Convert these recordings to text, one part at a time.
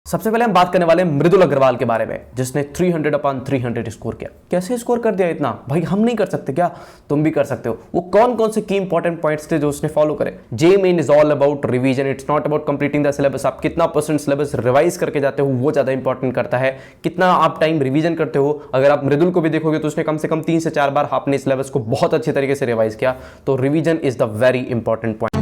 सबसे पहले हम बात करने वाले हैं मृदुल अग्रवाल के बारे में, जिसने 300/300 स्कोर किया। कैसे स्कोर कर दिया इतना? भाई हम नहीं कर सकते क्या? तुम भी कर सकते हो। वो कौन कौन से की इंपॉर्टेंट पॉइंट्स थे जो उसने फॉलो करे? JEE main is all about revision, it's not about completing the syllabus. आप कितना % सिलेबस रिवाइज करके जाते हो वो ज्यादा इंपॉर्टेंट करता है, कितना आप टाइम रिवीजन करते हो। अगर आप मृदुल को भी देखोगे तो उसने कम से कम 3 से 4 बार अपने सिलेबस को बहुत अच्छे तरीके से रिवाइज किया। तो revision is the very important point.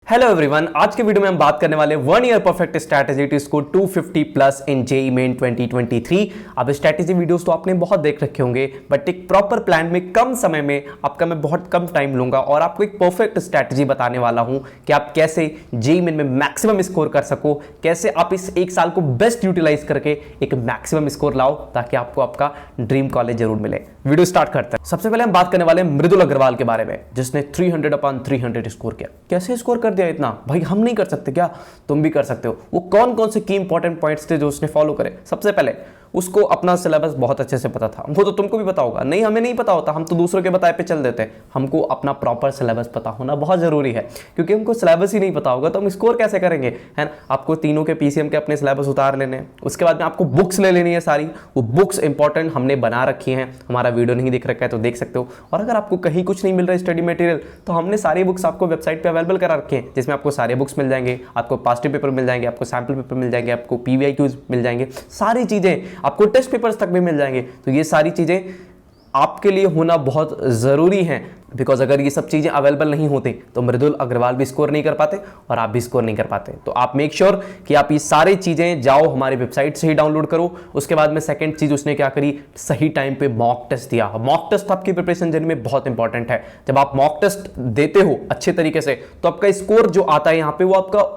Hello everyone, आज के वीडियो में हम बात करने वाले 1 year perfect strategy to score 250+ in JEE Main 2023। अब स्ट्रैटेजी वीडियोस तो आपने बहुत देख रखे होंगे, बट एक प्रॉपर प्लान में कम समय में आपका मैं बहुत कम टाइम लूंगा और आपको एक परफेक्ट स्ट्रैटेजी बताने वाला हूं कि आप कैसे जेईई मेन में मैक्सिमम स्कोर कर सको, कैसे आप इस एक साल को बेस्ट यूटिलाइज करके एक मैक्सिमम स्कोर लाओ ताकि आपको आपका ड्रीम कॉलेज जरूर मिले। वीडियो स्टार्ट करते हैं। सबसे पहले हम बात करने वाले हैं मृदुल अग्रवाल के बारे में, जिसने 300/300 स्कोर किया। कैसे स्कोर कर दिया इतना? भाई हम नहीं कर सकते क्या? तुम भी कर सकते हो। वो कौन कौन से की इंपॉर्टेंट पॉइंट्स थे जो उसने फॉलो करे? सबसे पहले उसको अपना सिलेबस बहुत अच्छे से पता था। वो तो तुमको भी पता होगा। नहीं, हमें नहीं पता होता, हम तो दूसरों के बताए पे चल देते हैं। हमको अपना प्रॉपर सिलेबस पता होना बहुत जरूरी है, क्योंकि हमको सिलेबस ही नहीं पता होगा तो हम स्कोर कैसे करेंगे, है ना। आपको तीनों के पीसीएम के अपने सिलेबस उतार लेने हैं, उसके बाद में आपको बुक्स ले लेनी है सारी। वो बुक्स इंपॉर्टेंट हमने बना रखी हैं, हमारा वीडियो नहीं दिख रखा है तो देख सकते हो। और अगर आपको कहीं कुछ नहीं मिल रहा है स्टडी मटेरियल, तो हमने सारी बुक्स आपको वेबसाइट पे अवेलेबल करा रखे हैं, जिसमें आपको सारे बुक्स मिल जाएंगे, आपको पास्ट पेपर मिल जाएंगे, आपको सैम्पल पेपर मिल जाएंगे, आपको पीवीआईक्यूज मिल जाएंगे, सारी चीजें आपको टेस्ट पेपर्स तक भी मिल जाएंगे। तो ये सारी चीजें आपके लिए होना बहुत जरूरी है, बिकॉज अगर ये सब चीजें अवेलेबल नहीं होती तो मृदुल अग्रवाल भी स्कोर नहीं कर पाते और आप भी स्कोर नहीं कर पाते। तो आप मेक श्योर कि आप ये सारी चीजें जाओ हमारी वेबसाइट से ही डाउनलोड करो। उसके बाद में सेकंड चीज उसने क्या करी, सही टाइम पे मॉक टेस्ट दिया। मॉक टेस्ट आपकी प्रिपरेशन जर्नी में बहुत इंपॉर्टेंट है। जब आप मॉक टेस्ट देते हो अच्छे तरीके से तो आपका स्कोर जो आता है यहाँ पे वो आपका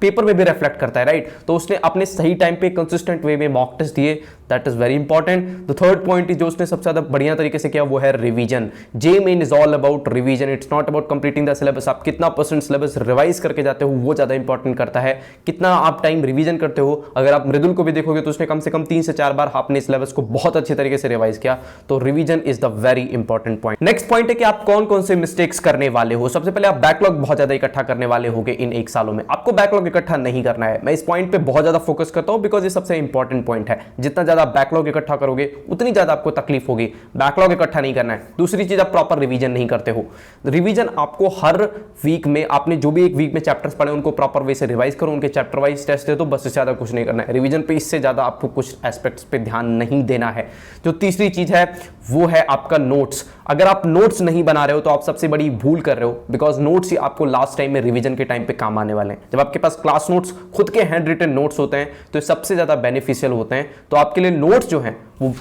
पेपर में भी रिफ्लेक्ट करता है, राइट। तो उसने अपने सही टाइम पे कंसिस्टेंट वे में मॉक टेस्ट दिए, that is very important. The third point जो उसने सबसे ज्यादा बढ़िया तरीके से किया वो है revision. J main is all about revision, it's not about completing the syllabus. आप कितना % सिलेबस रिवाइज करके जाते हो वो ज्यादा इंपॉर्टेंट करता है, कितना आप टाइम रिवीजन करते हो। अगर आप मृदुल को भी देखोगे तो उसने कम से कम 3 से 4 बार अपने सिलेबस को बहुत अच्छे तरीके से रिवाइज किया। तो revision is the very important point. Next point है कि आप कौन कौन से मिस्टेक्स करने वाले हो। सबसे पहले आप बैकलॉग बहुत ज्यादा इकट्ठा करने वाले होगे इन 1 सालों में। आपको बैकलॉग इकट्ठा नहीं करना है। मैं इस पॉइंट पे बहुत ज्यादा फोकस करता हूं बिकॉज ये सबसे इंपॉर्टेंट पॉइंट है। जितना ज्यादा बैकलॉग इकट्ठा करोगे उतनी ज्यादा आपको तकलीफ होगी। बैकलॉग इकट्ठा नहीं करना है। दूसरी चीज, आप प्रॉपर रिवीजन नहीं करते हो। रिवीजन आपको हर वीक में, आपने जो भी एक वीक में चैप्टर्स पढ़े उनको प्रॉपर वे से रिवाइज करो, उनके चैप्टर वाइज टेस्ट दे दो, बस इससे ज्यादा कुछ नहीं करना है। रिवीजन पे इससे ज्यादा आपको कुछ एस्पेक्ट्स पे ध्यान नहीं देना है। जो तीसरी चीज है वो है आपका नोट्स। अगर आप नोट्स नहीं बना रहे हो तो आप सबसे बड़ी भूल कर रहे हो, बिकॉज नोट्स ही आपको लास्ट टाइम में रिवीजन के टाइम पे काम आने वाले हैं। जब आपके पास क्लास नोट्स, खुद के हैंड रिटन नोट्स होते हैं तो सबसे ज्यादा बेनिफिशियल होते हैं। तो आपके लिए नोट्स जो हैं वो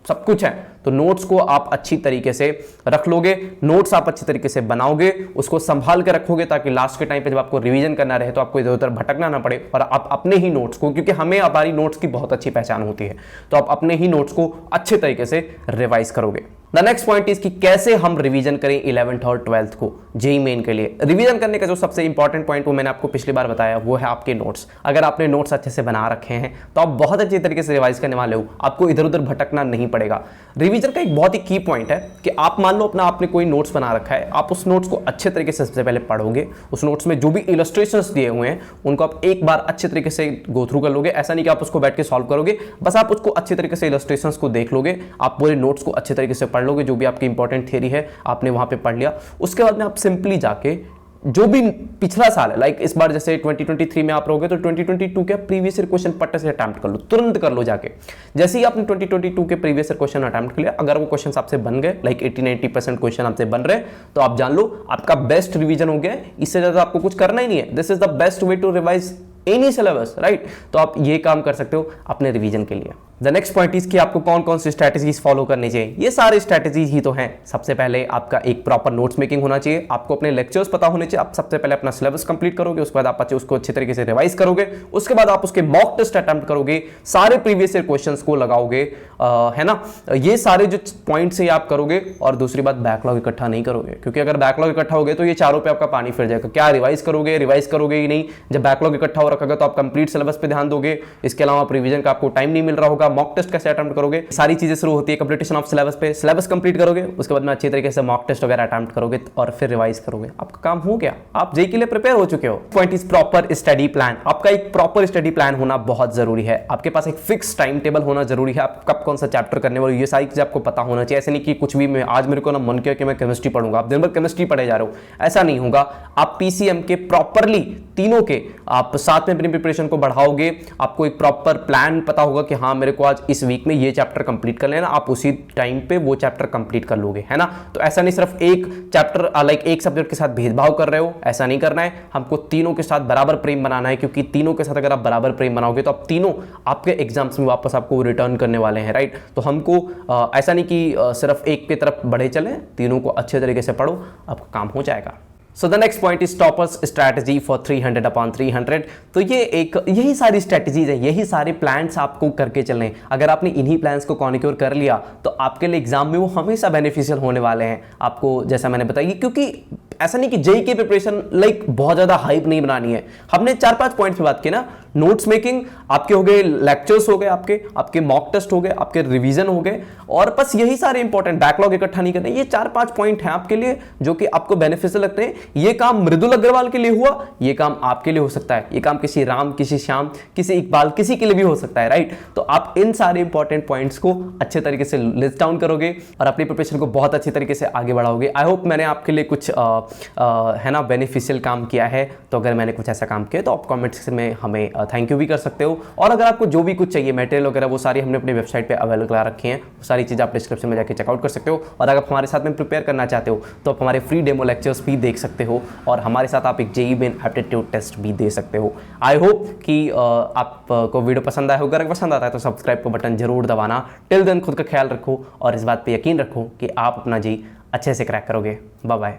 सब कुछ है। तो नोट्स को आप अच्छी तरीके से रख लोगे, नोट्स आप अच्छी तरीके से बनाओगे, उसको संभाल के रखोगे ताकि लास्ट के टाइम पे जब आपको रिवीजन करना रहे तो आपको इधर उधर भटकना ना पड़े और आप अपने ही नोट्स को, क्योंकि हमें हमारी नोट्स की बहुत अच्छी पहचान होती है, तो आप अपने ही नोट्स को अच्छे तरीके से रिवाइज करोगे। द नेक्स्ट पॉइंट इज कि कैसे हम रिवीजन करें 11th और 12th को जेईई मेन के लिए। रिवीजन करने का जो सबसे इंपॉर्टेंट पॉइंट वो मैंने आपको पिछली बार बताया, वो है आपके नोट्स। अगर आपने नोट्स अच्छे से बना रखे हैं तो आप बहुत अच्छे तरीके से रिवाइज करने वाले हो, आपको इधर उधर भटकना नहीं पड़ेगा। रिवीजन का एक बहुत ही की पॉइंट है कि आप मान लो अपना आपने कोई नोट्स बना रखा है, आप उस नोट्स को अच्छे तरीके से सबसे पहले पढ़ोगे। उस नोट्स में जो भी इलस्ट्रेशंस दिए हुए हैं उनको आप एक बार अच्छे तरीके से गो थ्रू कर लोगे। ऐसा नहीं कि आप उसको बैठ के सॉल्व करोगे, बस आप उसको अच्छे तरीके से इलस्ट्रेशंस को देख लोगे, आप पूरे नोट्स को अच्छे तरीके से पढ़ लोगे। जो भी आपकी इंपॉर्टेंट थ्योरी है आपने वहां पे पढ़ लिया। उसके बाद में आप सिंपली जाके जो भी पिछला साल है, लाइक इस बार जैसे 2023 में आप रहोगे तो 2022 के प्रीवियस ईयर क्वेश्चन पट्टे से अटेम्प्ट कर लो, तुरंत कर लो जाके। जैसे ही आपने 2022 के प्रीवियस ईयर क्वेश्चन अटेम्प्ट कर लिया, अगर वो क्वेश्चन आपसे बन गए, लाइक 80-90% क्वेश्चन आपसे बन रहे, तो आप जान लो आपका बेस्ट रिवीजन हो गया है। इससे ज्यादा आपको कुछ करना ही नहीं है। This is the best way to revise any syllabus, right. तो आप ये काम कर सकते हो अपने रिवीजन के लिए। द नेक्स्ट पॉइंट इज कि आपको कौन कौन सी स्ट्रैटेजीज फॉलो करनी चाहिए। ये सारे स्ट्रैटेजीज ही तो हैं। सबसे पहले आपका एक प्रॉपर नोट्स मेकिंग होना चाहिए, आपको अपने लेक्चर्स पता होने चाहिए। आप सबसे पहले अपना सिलेबस कंप्लीट करोगे, उसके बाद आप उसको अच्छे तरीके से रिवाइज करोगे, उसके बाद आप उसके मॉक टेस्ट अटेम्प्ट करोगे, सारे प्रीवियस ईयर क्वेश्चंस को लगाओगे, है ना। ये सारे जो पॉइंट्स आप करोगे। और दूसरी बात, बैकलॉग इकट्ठा नहीं करोगे, क्योंकि अगर बैकलॉग इकट्ठा हो गया तो ये चारों पे आपका पानी फिर जाएगा। क्या रिवाइज करोगे ही नहीं। जब बैकलॉग इकट्ठा हो रखा तो आप कंप्लीट सिलेबस पे ध्यान दोगे, इसके अलावा आप रिवीजन का आपको टाइम नहीं मिल रहा होगा, आप मॉक टेस्ट कैसे अटेम्प्ट करोगे, सारी चीजें शुरू होती है कंप्लीटेशन ऑफ सिलेबस पे। सिलेबस कंप्लीट करोगे, उसके बाद में अच्छी तरीके से मॉक टेस्ट वगैरह अटेम्प्ट करोगे और फिर रिवाइज करोगे, आपका काम हो गया, आप जेई के लिए प्रिपेयर हो चुके हो। Point is proper study plan. आपका एक प्रॉपर स्टडी प्लान होना बहुत जरूरी है। आपके पास एक फिक्स टाइम टेबल होना जरूरी है, आप कब कौन सा चैप्टर करने वाले, ये सारी चीजें आपको पता होना चाहिए। ऐसे नहीं कि कुछ भी मैं आज मेरे को ना मन किया कि मैं केमिस्ट्री पढ़ूंगा, आप दिन भर केमिस्ट्री पढ़े जा रहे हो, ऐसा नहीं होगा। आप पीसीएम के प्रॉपरली तीनों के आप साथ में अपनी प्रिपरेशन को बढ़ाओगे। आपको एक प्रॉपर प्लान पता होगा कि हाँ मेरे को आज इस वीक में ये चैप्टर कंप्लीट कर लेना, आप उसी टाइम पे वो चैप्टर कंप्लीट कर लोगे, है ना। तो ऐसा नहीं सिर्फ एक चैप्टर लाइक एक सब्जेक्ट के साथ भेदभाव कर रहे हो, ऐसा नहीं करना है। हमको तीनों के साथ बराबर प्रेम बनाना है, क्योंकि तीनों के साथ अगर आप बराबर प्रेम बनाओगे तो आप तीनों आपके एग्जाम्स में वापस आपको रिटर्न करने वाले हैं, राइट। तो हमको ऐसा नहीं कि सिर्फ एक की तरफ बढ़े चले, तीनों को अच्छे तरीके से पढ़ो, आपका काम हो जाएगा। So the next point is toppers strategy for 300/300। तो यही सारी स्ट्रैटेजीज है, यही सारे प्लान्स आपको करके चलने हैं। अगर आपने इन्हीं प्लान्स को कॉन्क्योर कर लिया तो आपके लिए एग्जाम में वो हमेशा बेनिफिशियल होने वाले हैं आपको, जैसा मैंने बताया। क्योंकि ऐसा नहीं कि जेई की प्रिपरेशन लाइक बहुत ज्यादा हाइप नहीं बनानी है। हमने 4-5 पॉइंट्स पे बात की ना, नोट्स मेकिंग आपके हो गए, लेक्चर्स हो गए, आपके मॉक टेस्ट हो गए, आपके रिवीजन हो गए, और बस यही सारे इंपॉर्टेंट, बैकलॉग इकट्ठा नहीं करने। ये 4-5 पॉइंट हैं आपके लिए जो कि आपको बेनिफिशियल लगते हैं। ये काम मृदुल अग्रवाल के लिए हुआ, ये काम आपके लिए हो सकता है, ये काम किसी राम, किसी श्याम, किसी इकबाल, किसी के लिए भी हो सकता है, राइट। तो आप इन सारे इंपॉर्टेंट पॉइंट्स को अच्छे तरीके से लिस्ट डाउन करोगे और अपनी प्रिपरेशन को बहुत अच्छी तरीके से आगे बढ़ाओगे। आई होप मैंने आपके लिए कुछ है ना बेनिफिशियल काम किया है। तो अगर मैंने कुछ ऐसा काम किया तो आप कमेंट सेक्शन में हमें थैंक यू भी कर सकते हो। और अगर आपको जो भी कुछ चाहिए मटेरियल वगैरह, वो सारी हमने अपनी वेबसाइट पे अवेलेबल करा रखी हैं, वो सारी चीज़ आप डिस्क्रिप्शन में जाके चेकआउट कर सकते हो। और अगर आप हमारे साथ में प्रिपेयर करना चाहते हो तो आप हमारे फ्री डेमो लेक्चर्स भी देख सकते हो, और हमारे साथ आप एक जेईई मेन एप्टीट्यूड टेस्ट भी दे सकते हो। आई होप कि आपको वीडियो पसंद आया होगा। अगर पसंद आता है तो सब्सक्राइब का बटन जरूर दबाना। टिल देन खुद का ख्याल रखो और इस बात पर यकीन रखो कि आप अपना जेईई अच्छे से क्रैक करोगे। Bye bye.